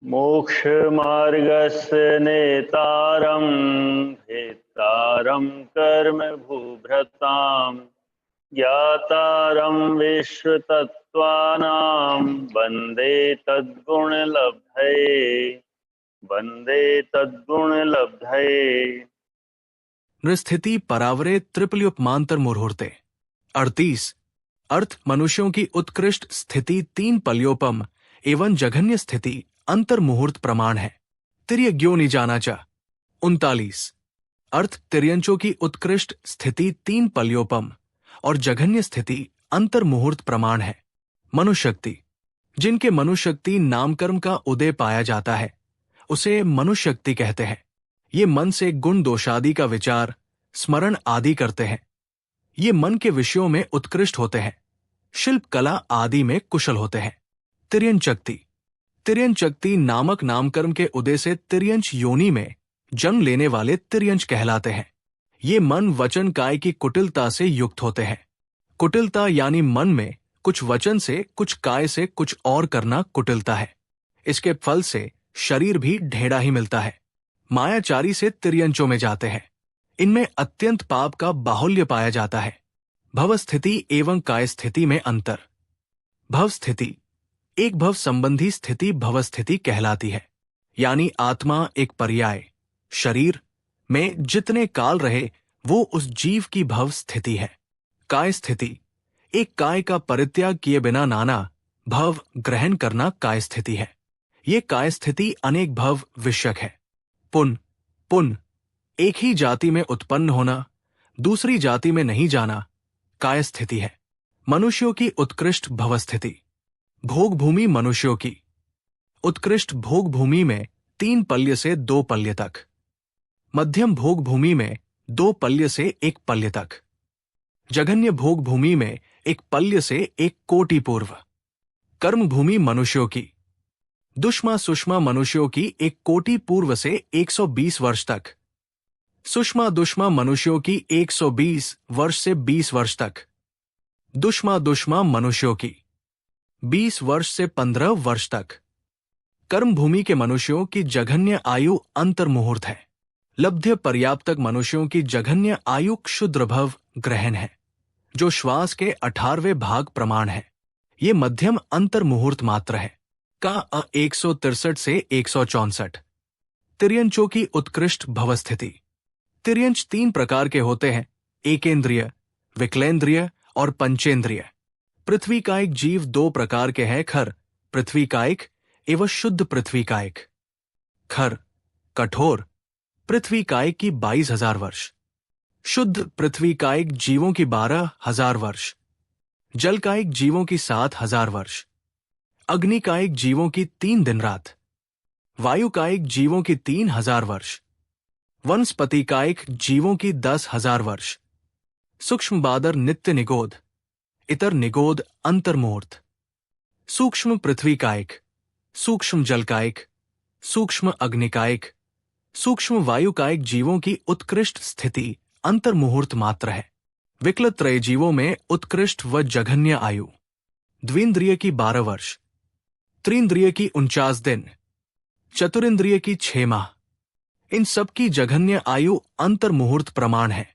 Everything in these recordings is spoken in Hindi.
मोक्षमार्गस्य नेतारं भेत्तारं कर्म भूभृतां ज्ञातारं विश्वतत्त्वानां वन्दे तद्गुणलब्धये। नृस्थिति परावरे त्रिपल्युपमांतर मुहूर्ते 38 अर्थ मनुष्यों की उत्कृष्ट स्थिति तीन पल्योपम एवं जघन्य स्थिति अंतर मुहूर्त प्रमाण है। तिर्यज्ञो निजाना चा 39 अर्थ तिर्यंचों की उत्कृष्ट स्थिति तीन पल्योपम और जघन्य स्थिति अंतर मुहूर्त प्रमाण है। मनुशक्ति जिनके मनुशक्ति नामकर्म का उदय पाया जाता है उसे मनुशक्ति कहते हैं। ये मन से गुण दोषादि का विचार स्मरण आदि करते हैं। ये मन के विषयों में उत्कृष्ट होते हैं, शिल्प कला आदि में कुशल होते हैं। तिर्यंचक्ति तिर्यंचक्ति नामक नामकर्म के उदय से तिर्यंच योनि में जन्म लेने वाले तिर्यंच कहलाते हैं। ये मन वचन काय की कुटिलता से युक्त होते हैं। कुटिलता यानी मन में कुछ वचन से कुछ काय से कुछ और करना कुटिलता है। इसके फल से शरीर भी ढेड़ा ही मिलता है। मायाचारी से तिर्यंचों में जाते हैं। इनमें अत्यंत पाप का बाहुल्य पाया जाता है। भव स्थिति एवं काय स्थिति में अंतर। भव स्थिति एक भव संबंधी स्थिति भव स्थिति कहलाती है, यानी आत्मा एक पर्याय शरीर में जितने काल रहे वो उस जीव की भव स्थिति है। काय स्थिति एक काय का परित्याग किए बिना नाना भव ग्रहण करना काय स्थिति है। ये काय स्थिति अनेक भव विषयक है। पुन एक ही जाति में उत्पन्न होना, दूसरी जाति में नहीं जाना काय स्थिति है। मनुष्यों की उत्कृष्ट भव स्थिति। भोग भूमि मनुष्यों की उत्कृष्ट भोग भूमि में 3 पल्य से 2 पल्य तक, मध्यम भोग भूमि में 2 पल्य से 1 पल्य तक, जघन्य भोग भूमि में 1 पल्य से 1 कोटि पूर्व। कर्म भूमि मनुष्यों की दुष्मा सुषमा मनुष्यों की 1 कोटि पूर्व से 120 वर्ष तक, सुषमा दुष्मा मनुष्यों की 120 वर्ष से 20 वर्ष तक, दुष्मा दुष्मा मनुष्यों की 20 वर्ष से 15 वर्ष तक। कर्म भूमि के मनुष्यों की जघन्य आयु अंतर मुहूर्त है। लब्ध्य पर्याप्तक मनुष्यों की जघन्य आयु क्षुद्र भव ग्रहण है, जो श्वास के 18वें भाग प्रमाण है। ये मध्यम अंतर मुहूर्त मात्र है। का 163 से 164। तिर्यंचों की उत्कृष्ट भवस्थिति। तिर्यंच 3 प्रकार के होते हैं, एकेंद्रिय, विकलेंद्रिय और पंचेंद्रिय। पृथ्वी कायिक जीव 2 प्रकार के हैं, खर पृथ्वी कायिक एवं शुद्ध पृथ्वी कायिक। खर कठोर पृथ्वी कायिक की 22,000 वर्ष, शुद्ध पृथ्वी कायिक जीवों की 12,000 वर्ष, जल कायिक जीवों की 7,000 वर्ष, अग्नि कायिक जीवों की 3 दिन रात, वायु कायिक जीवों की 3,000 वर्ष, वनस्पति कायिक जीवों की 10,000 वर्ष, सूक्ष्म बादर नित्य निगोद, इतर निगोद अंतर मुहूर्त। सूक्ष्म पृथ्वी कायिक, सूक्ष्म जल कायिक, सूक्ष्म अग्नि कायिक, सूक्ष्म वायु कायिक जीवों की उत्कृष्ट स्थिति अंतर मुहूर्त मात्र है। विकलत्रय जीवों में उत्कृष्ट व जघन्य आयु। द्विंद्रिय की 12 वर्ष, त्रिंद्रिय की 49 दिन, चतुरिंद्रिय की 6 माह। इन सब की जघन्य आयु अंतर मुहूर्त प्रमाण है।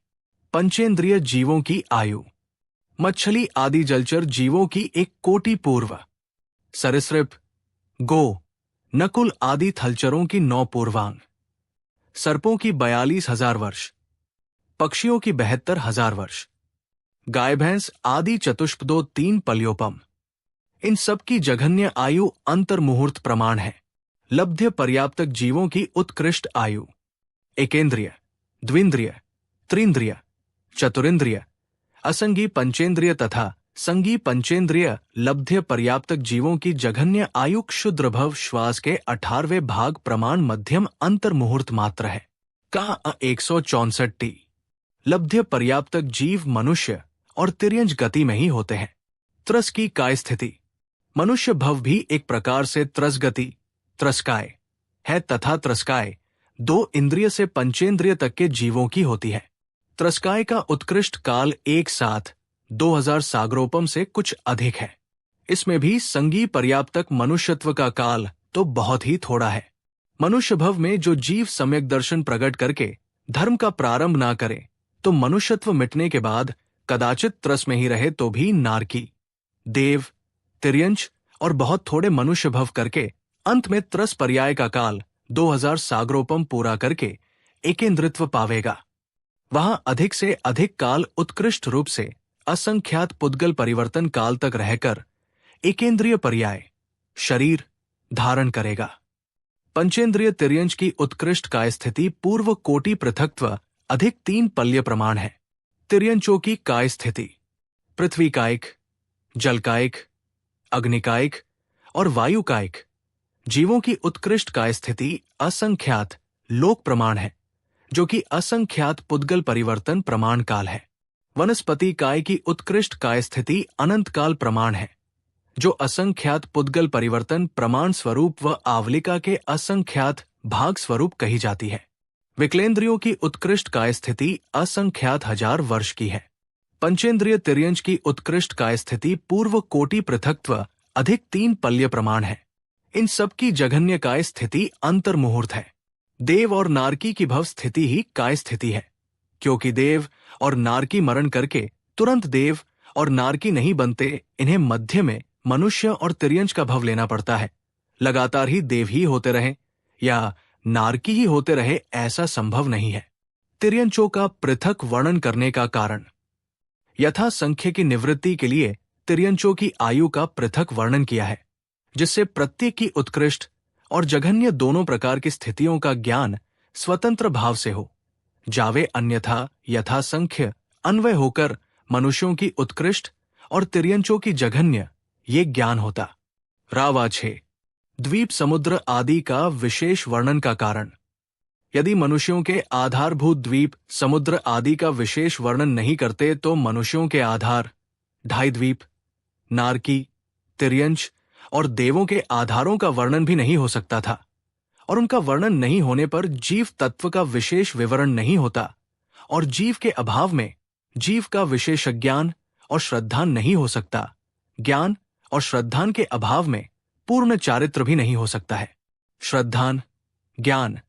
पंचेंद्रिय जीवों की आयु। मछली आदि जलचर जीवों की 1 कोटि पूर्व, सरीसृप, गो, नकुल आदि थलचरों की 9 पूर्वांग, सर्पों की 42,000 वर्ष, पक्षियों की 72,000 वर्ष, गाय भैंस आदि चतुष्पदो 3 पल्योपम। इन सब की जघन्य आयु अंतर मुहूर्त प्रमाण है। लब्ध्य पर्याप्तक जीवों की उत्कृष्ट आयु। एकेंद्रिय, द्विंद्रिय, त्रिंद्रिय, चतुरिंद्रिय, असंगी पंचेंद्रिय तथा संगी पंचेंद्रिय लब्ध्य पर्याप्तक जीवों की जघन्य आयु क्षुद्र भव श्वास के 18वें भाग प्रमाण मध्यम अंतर मुहूर्त मात्र है। का 164 टी। लब्ध्य पर्याप्तक जीव मनुष्य और तिर्यंच गति में ही होते हैं। त्रस की काय स्थिति। मनुष्य भव भी एक प्रकार से त्रस गति त्रस्काय है तथा त्रस्काय 2 इंद्रिय से पंचेंद्रिय तक के जीवों की होती है। त्रस्काय का उत्कृष्ट काल एक साथ 2000 सागरोपम से कुछ अधिक है। इसमें भी संगी पर्याप्तक मनुष्यत्व का काल तो बहुत ही थोड़ा है। मनुष्य भव में जो जीव सम्यक दर्शन प्रकट करके धर्म का प्रारंभ ना करे तो मनुष्यत्व मिटने के बाद कदाचित त्रस में ही रहे तो भी नारकी, देव, तिर्यंच और बहुत थोड़े मनुष्य भव करके अंत में त्रस पर्याय का काल 2000 सागरोपम पूरा करके एकेंद्रित्व पावेगा। वहां अधिक से अधिक काल उत्कृष्ट रूप से असंख्यात पुद्गल परिवर्तन काल तक रहकर एकेंद्रीय पर्याय शरीर धारण करेगा। पंचेंद्रिय तिर्यंच की उत्कृष्ट काय स्थिति पूर्व कोटि पृथक्त्व अधिक 3 पल्य प्रमाण है। तिर्यंचों की काय स्थिति पृथ्वी कायिक, जल कायिक, अग्निकायिक और वायु कायिक जीवों की उत्कृष्ट काय स्थिति असंख्यात लोक प्रमाण है, जो कि असंख्यात पुद्गल परिवर्तन प्रमाण काल है। वनस्पति काय की उत्कृष्ट काय स्थिति अनंत काल प्रमाण है, जो असंख्यात पुद्गल परिवर्तन प्रमाण स्वरूप व आवलिका के असंख्यात भाग स्वरूप कही जाती है। विकलेंद्रियों की उत्कृष्ट काय स्थिति असंख्यात 1000 वर्ष की है। पंचेंद्रिय तिर्यंच की उत्कृष्ट काय स्थिति पूर्व कोटि पृथक्त्व अधिक 3 पल्य प्रमाण है। इन सबकी जघन्य काय स्थिति अंतर्मुहूर्त है। देव और नारकी की भव स्थिति ही काय स्थिति है, क्योंकि देव और नारकी मरण करके तुरंत देव और नारकी नहीं बनते, इन्हें मध्य में मनुष्य और तिर्यंच का भव लेना पड़ता है। लगातार ही देव ही होते रहे या नारकी ही होते रहे ऐसा संभव नहीं है। तिर्यंचों का पृथक वर्णन करने का कारण यथा संख्य की निवृत्ति के लिए तिर्यंचों की आयु का पृथक वर्णन किया है, जिससे प्रत्येक की उत्कृष्ट और जघन्य दोनों प्रकार की स्थितियों का ज्ञान स्वतंत्र भाव से हो, जावे अन्यथा यथा संख्य अन्वय होकर मनुष्यों की उत्कृष्ट और तिर्यंचों की जघन्य ये ज्ञान होता। रावा 6 द्वीप समुद्र आदि का विशेष वर्णन का कारण यदि मनुष्यों के आधारभूत द्वीप समुद्र आदि का विशेष वर्णन नहीं करते तो मनुष्यों के आधार ढाई द्वीप, नारकी, तिर्यंच और देवों के आधारों का वर्णन भी नहीं हो सकता था, और उनका वर्णन नहीं होने पर जीव तत्व का विशेष विवरण नहीं होता, और जीव के अभाव में जीव का विशेष ज्ञान और श्रद्धान नहीं हो सकता। ज्ञान और श्रद्धान के अभाव में पूर्ण चारित्र भी नहीं हो सकता है। श्रद्धान, ज्ञान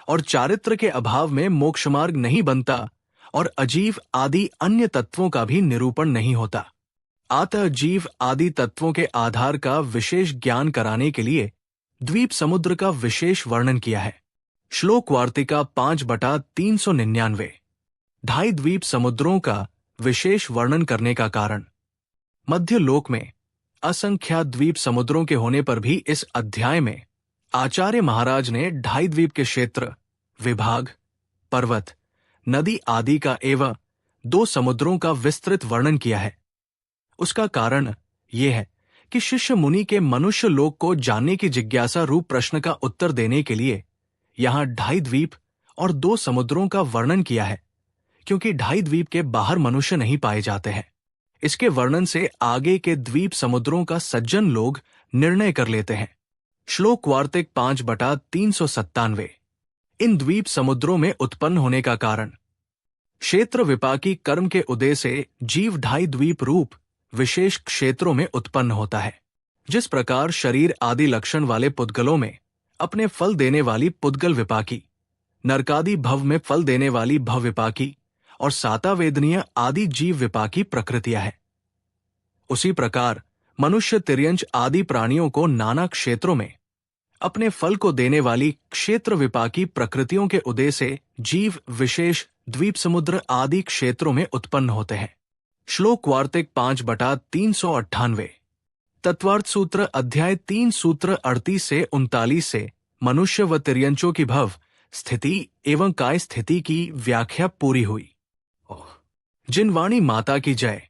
और चारित्र के अभाव में मोक्ष मार्ग नहीं बनता और अजीव आदि अन्य तत्वों का भी निरूपण नहीं होता। अतः जीव आदि तत्वों के आधार का विशेष ज्ञान कराने के लिए द्वीप समुद्र का विशेष वर्णन किया है। श्लोक वार्तिका 5/399 ढाई द्वीप समुद्रों का विशेष वर्णन करने का कारण मध्य लोक में असंख्यात द्वीप समुद्रों के होने पर भी इस अध्याय में आचार्य महाराज ने ढाई द्वीप के क्षेत्र, विभाग, पर्वत, नदी आदि का एवं 2 समुद्रों का विस्तृत वर्णन किया है। उसका कारण यह है कि शिष्य मुनि के मनुष्य लोक को जानने की जिज्ञासा रूप प्रश्न का उत्तर देने के लिए यहाँ ढाई द्वीप और 2 समुद्रों का वर्णन किया है, क्योंकि ढाई द्वीप के बाहर मनुष्य नहीं पाए जाते हैं। इसके वर्णन से आगे के द्वीप समुद्रों का सज्जन लोग निर्णय कर लेते हैं। श्लोक वार्तिक 5/397 इन द्वीप समुद्रों में उत्पन्न होने का कारण क्षेत्र विपाकी कर्म के उदय से जीव ढाई द्वीप रूप विशेष क्षेत्रों में उत्पन्न होता है। जिस प्रकार शरीर आदि लक्षण वाले पुद्गलों में अपने फल देने वाली पुद्गल विपाकी, नरकादि भव में फल देने वाली भव विपाकी और सातावेदनीय आदि जीव विपाकी प्रकृतियां है, उसी प्रकार मनुष्य तिर्यंच आदि प्राणियों को नाना क्षेत्रों में अपने फल को देने वाली क्षेत्र विपाकी प्रकृतियों के उदय से जीव विशेष द्वीप समुद्र आदि क्षेत्रों में उत्पन्न होते हैं। श्लोक वार्तिक 5/398 तत्वार्थ सूत्र अध्याय 3 सूत्र 38 से 39 से मनुष्य व तिर्यंचों की भव स्थिति एवं काय स्थिति की व्याख्या पूरी हुई। जिन वाणी माता की जय।